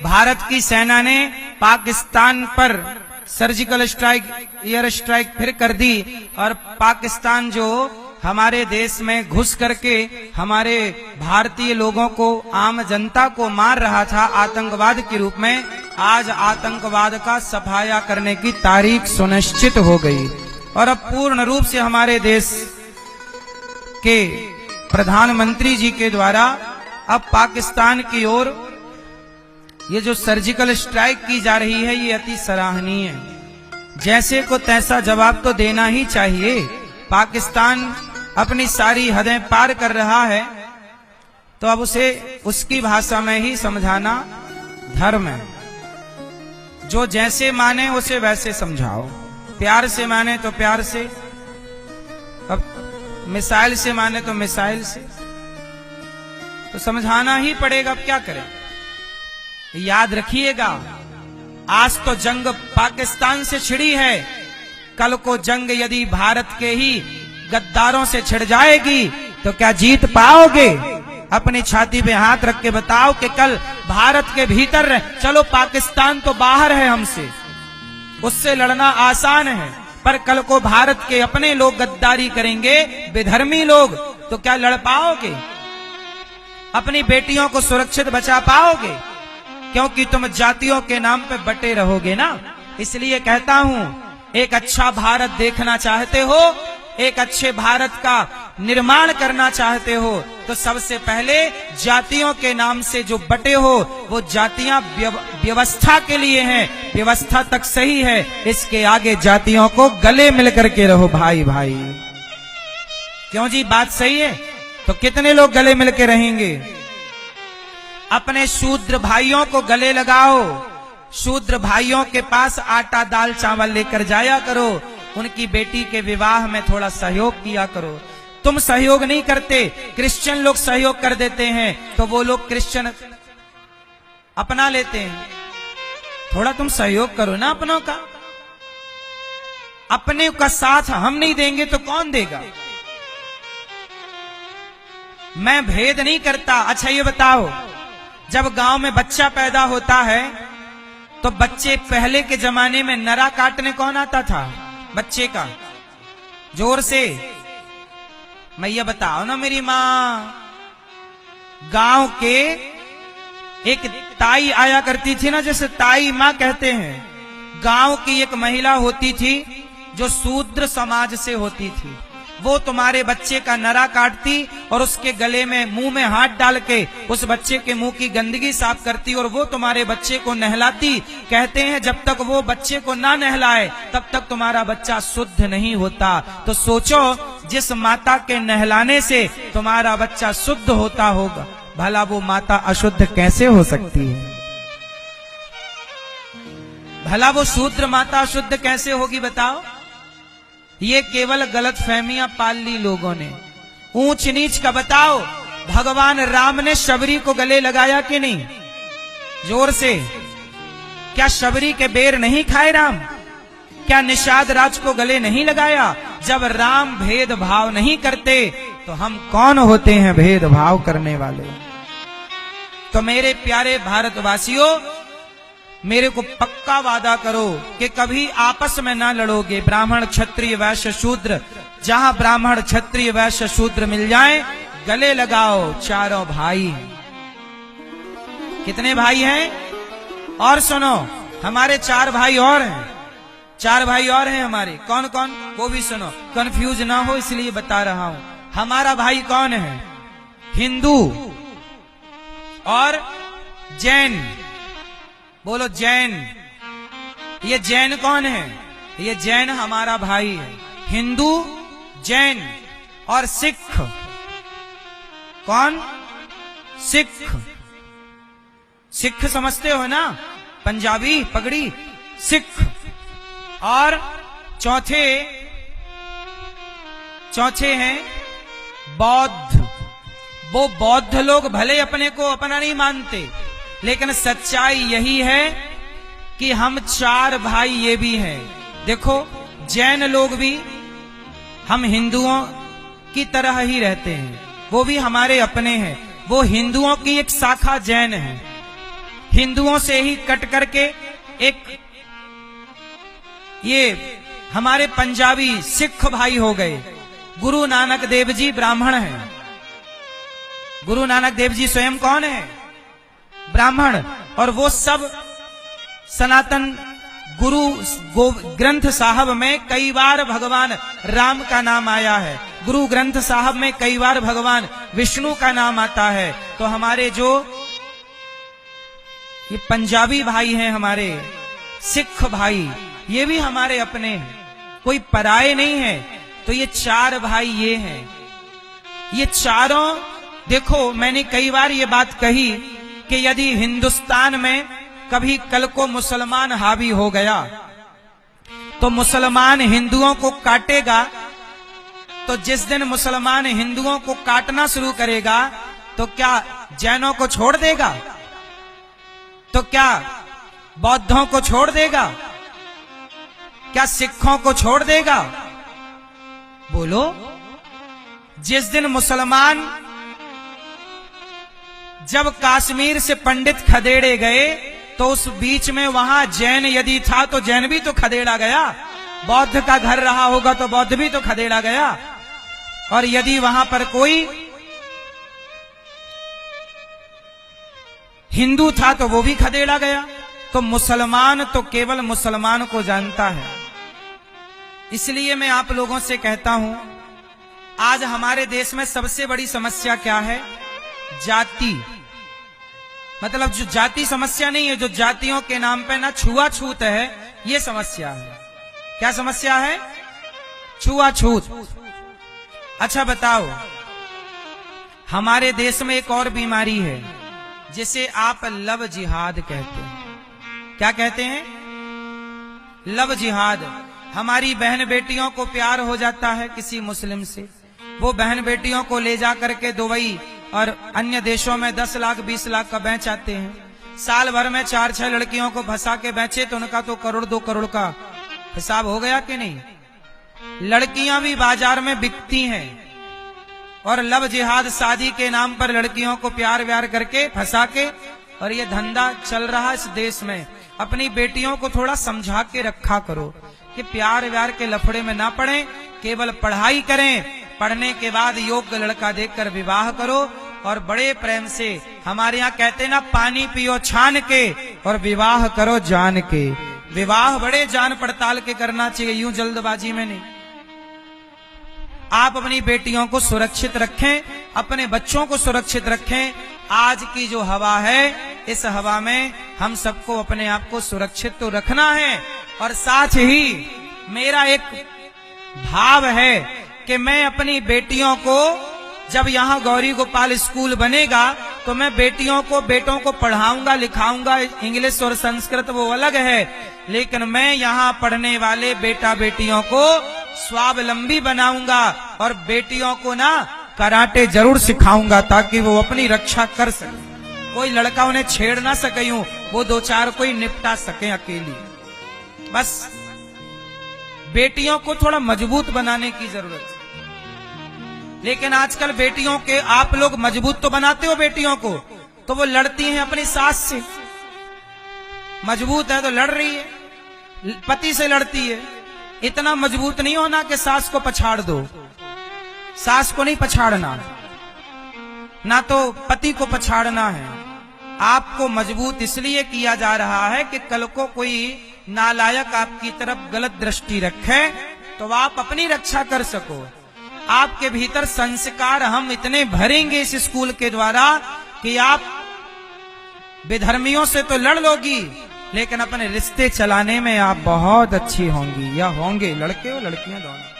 भारत की सेना ने पाकिस्तान पर सर्जिकल स्ट्राइक, एयर स्ट्राइक फिर कर दी और पाकिस्तान जो हमारे देश में घुस करके हमारे भारतीय लोगों को, आम जनता को मार रहा था आतंकवाद के रूप में, आज आतंकवाद का सफाया करने की तारीख सुनिश्चित हो गई और अब पूर्ण रूप से हमारे देश के प्रधानमंत्री जी के द्वारा अब पाकिस्तान की ओर ये जो सर्जिकल स्ट्राइक की जा रही है ये अति सराहनीय है। जैसे को तैसा जवाब तो देना ही चाहिए। पाकिस्तान अपनी सारी हदें पार कर रहा है तो अब उसे उसकी भाषा में ही समझाना धर्म है। जो जैसे माने उसे वैसे समझाओ, प्यार से माने तो प्यार से, अब मिसाइल से माने तो मिसाइल से, तो समझाना ही पड़ेगा। अब क्या करें? याद रखिएगा, आज तो जंग पाकिस्तान से छिड़ी है, कल को जंग यदि भारत के ही गद्दारों से छिड़ जाएगी तो क्या जीत पाओगे? अपनी छाती पे हाथ रख के बताओ कि कल भारत के भीतर, चलो पाकिस्तान तो बाहर है हमसे, उससे लड़ना आसान है, पर कल को भारत के अपने लोग गद्दारी करेंगे, विधर्मी लोग, तो क्या लड़ पाओगे? अपनी बेटियों को सुरक्षित बचा पाओगे? क्योंकि तुम जातियों के नाम पे बटे रहोगे ना। इसलिए कहता हूं, एक अच्छा भारत देखना चाहते हो, एक अच्छे भारत का निर्माण करना चाहते हो, तो सबसे पहले जातियों के नाम से जो बटे हो वो जातियां व्यवस्था के लिए हैं, व्यवस्था तक सही है, इसके आगे जातियों को गले मिल करके रहो भाई भाई। क्यों जी, बात सही है? तो कितने लोग गले मिल के रहेंगे? अपने शूद्र भाइयों को गले लगाओ, शूद्र भाइयों के पास आटा दाल चावल लेकर जाया करो, उनकी बेटी के विवाह में थोड़ा सहयोग किया करो। तुम सहयोग नहीं करते, क्रिश्चियन लोग सहयोग कर देते हैं तो वो लोग क्रिश्चियन अपना लेते हैं। थोड़ा तुम सहयोग करो ना अपनों का। अपने का साथ हम नहीं देंगे तो कौन देगा? मैं भेद नहीं करता। अच्छा ये बताओ, जब गांव में बच्चा पैदा होता है तो बच्चे, पहले के जमाने में नरा काटने कौन आता था बच्चे का? जोर से मैया बताओ ना मेरी माँ। गांव के एक ताई आया करती थी ना, जैसे ताई माँ कहते हैं। गांव की एक महिला होती थी जो शूद्र समाज से होती थी, वो तुम्हारे बच्चे का नरा काटती और उसके गले में, मुंह में हाथ डाल के उस बच्चे के मुंह की गंदगी साफ करती और वो तुम्हारे बच्चे को नहलाती। कहते हैं जब तक वो बच्चे को ना नहलाए तब तक तुम्हारा बच्चा शुद्ध नहीं होता। तो सोचो, जिस माता के नहलाने से तुम्हारा बच्चा शुद्ध होता होगा, भला वो माता अशुद्ध कैसे हो सकती है? भला वो शूद्र माता अशुद्ध कैसे होगी बताओ? ये केवल गलत फहमियां पाल ली लोगों ने। ऊंच नीच का बताओ, भगवान राम ने शबरी को गले लगाया कि नहीं? जोर से। क्या शबरी के बेर नहीं खाए राम? क्या निषाद राज को गले नहीं लगाया? जब राम भेदभाव नहीं करते तो हम कौन होते हैं भेदभाव करने वाले? तो मेरे प्यारे भारतवासियों, मेरे को पक्का वादा करो कि कभी आपस में ना लड़ोगे। ब्राह्मण क्षत्रिय वैश्य शूद्र, जहां ब्राह्मण क्षत्रिय वैश्य शूद्र मिल जाएं, गले लगाओ। चारों भाई। कितने भाई हैं? और सुनो, हमारे 4 भाई और हैं, 4 भाई और हैं हमारे। कौन कौन? वो भी सुनो, कंफ्यूज ना हो इसलिए बता रहा हूं। हमारा भाई कौन है? हिंदू और जैन। बोलो जैन। ये जैन कौन है? ये जैन हमारा भाई है। हिंदू, जैन और सिख। कौन? सिख। सिख समझते हो ना? पंजाबी पगड़ी, सिख। और चौथे हैं बौद्ध। वो बौद्ध लोग भले अपने को अपना नहीं मानते, लेकिन सच्चाई यही है कि हम 4 भाई ये भी हैं। देखो, जैन लोग भी हम हिंदुओं की तरह ही रहते हैं, वो भी हमारे अपने हैं। वो हिंदुओं की एक शाखा जैन है। हिंदुओं से ही कट करके एक ये हमारे पंजाबी सिख भाई हो गए। गुरु नानक देव जी ब्राह्मण हैं। गुरु नानक देव जी स्वयं कौन है? ब्राह्मण। और वो सब सनातन गुरु ग्रंथ साहब में कई बार भगवान राम का नाम आया है। गुरु ग्रंथ साहब में कई बार भगवान विष्णु का नाम आता है। तो हमारे जो ये पंजाबी भाई हैं, हमारे सिख भाई, ये भी हमारे अपने हैं, कोई पराये नहीं है। तो ये चार भाई ये हैं। ये चारों, देखो मैंने कई बार ये बात कही कि यदि हिंदुस्तान में कभी कल को मुसलमान हावी हो गया तो मुसलमान हिंदुओं को काटेगा। तो जिस दिन मुसलमान हिंदुओं को काटना शुरू करेगा तो क्या जैनों को छोड़ देगा? तो क्या बौद्धों को छोड़ देगा? क्या सिखों को छोड़ देगा? बोलो। जिस दिन मुसलमान, जब कश्मीर से पंडित खदेड़े गए तो उस बीच में वहां जैन यदि था तो जैन भी तो खदेड़ा गया। बौद्ध का घर रहा होगा तो बौद्ध भी तो खदेड़ा गया। और यदि वहां पर कोई हिंदू था तो वो भी खदेड़ा गया। तो मुसलमान तो केवल मुसलमान को जानता है। इसलिए मैं आप लोगों से कहता हूं, आज हमारे देश में सबसे बड़ी समस्या क्या है? जाति। मतलब जो जाति समस्या नहीं है, जो जातियों के नाम पे ना छुआछूत है, ये समस्या है। क्या समस्या है? छुआछूत। अच्छा बताओ, हमारे देश में एक और बीमारी है जिसे आप लव जिहाद कहते हैं। क्या कहते हैं? लव जिहाद। हमारी बहन बेटियों को प्यार हो जाता है किसी मुस्लिम से, वो बहन बेटियों को ले जा करके दुबई और अन्य देशों में 10 लाख 20 लाख का बेच आते हैं। साल भर में 4-6 लड़कियों को फंसा के बेचे तो उनका तो 1-2 करोड़ का हिसाब हो गया कि नहीं? लड़कियां भी बाजार में बिकती हैं और लव जिहाद, शादी के नाम पर लड़कियों को प्यार व्यार करके फंसा के, और ये धंधा चल रहा इस देश में। अपनी बेटियों को थोड़ा समझा के रखा करो कि प्यार व्यार के लफड़े में ना पड़े, केवल पढ़ाई करें। पढ़ने के बाद योग्य लड़का देखकर विवाह करो और बड़े प्रेम से, हमारे यहाँ कहते ना, पानी पियो छान के और विवाह करो जान के। विवाह बड़े जान पड़ताल के करना चाहिए, यूं जल्दबाजी में नहीं। आप अपनी बेटियों को सुरक्षित रखें, अपने बच्चों को सुरक्षित रखें। आज की जो हवा है, इस हवा में हम सबको अपने आप को सुरक्षित तो रखना है। और साथ ही मेरा एक भाव है कि मैं अपनी बेटियों को, जब यहाँ गौरी गोपाल स्कूल बनेगा तो मैं बेटियों को, बेटों को पढ़ाऊंगा लिखाऊंगा। इंग्लिश और संस्कृत वो अलग है, लेकिन मैं यहाँ पढ़ने वाले बेटा बेटियों को स्वावलंबी बनाऊंगा और बेटियों को ना कराटे जरूर सिखाऊंगा ताकि वो अपनी रक्षा कर सके। कोई लड़का उन्हें छेड़ ना सके, यूं वो 2-4 कोई निपटा सके अकेली। बस बेटियों को थोड़ा मजबूत बनाने की जरूरत है। लेकिन आजकल बेटियों के, आप लोग मजबूत तो बनाते हो बेटियों को, तो वो लड़ती हैं अपनी सास से। मजबूत है तो लड़ रही है, पति से लड़ती है। इतना मजबूत नहीं होना कि सास को पछाड़ दो। सास को नहीं पछाड़ना, ना तो पति को पछाड़ना है। आपको मजबूत इसलिए किया जा रहा है कि कल को कोई नालायक आपकी तरफ गलत दृष्टि रखे तो आप अपनी रक्षा कर सको। आपके भीतर संस्कार हम इतने भरेंगे इस स्कूल के द्वारा कि आप बेधर्मियों से तो लड़ लोगी, लेकिन अपने रिश्ते चलाने में आप बहुत अच्छी होंगी या होंगे, लड़के हो लड़कियां दोनों।